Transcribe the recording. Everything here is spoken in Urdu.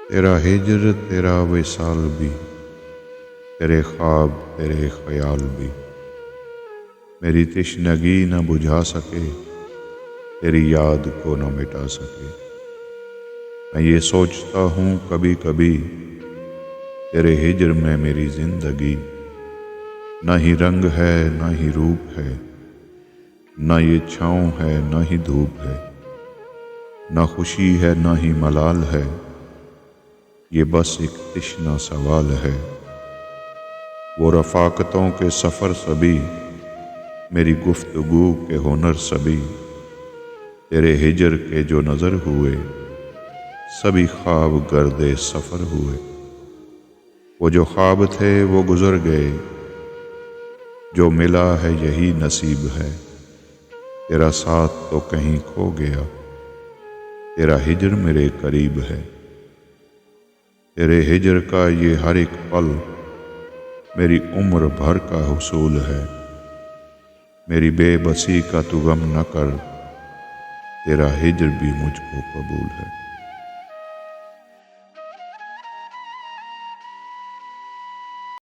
تیرا ہجر تیرا وصال بھی، تیرے خواب تیرے خیال بھی، میری تشنگی نہ بجھا سکے، تیری یاد کو نہ مٹا سکے۔ میں یہ سوچتا ہوں کبھی کبھی، تیرے ہجر میں میری زندگی، نہ ہی رنگ ہے نہ ہی روپ ہے، نہ یہ چھاؤں ہے نہ ہی دھوپ ہے، نہ خوشی ہے نہ ہی ملال ہے، یہ بس ایک تشنہ سوال ہے۔ وہ رفاقتوں کے سفر سبھی، میری گفتگو کے ہنر سبھی، تیرے ہجر کے جو نظر ہوئے، سبھی خواب گرد سفر ہوئے۔ وہ جو خواب تھے وہ گزر گئے، جو ملا ہے یہی نصیب ہے۔ تیرا ساتھ تو کہیں کھو گیا، تیرا ہجر میرے قریب ہے۔ تیرے ہجر کا یہ ہر ایک پل، میری عمر بھر کا حصول ہے۔ میری بے بسی کا تو غم نہ کر، تیرا ہجر بھی مجھ کو قبول ہے۔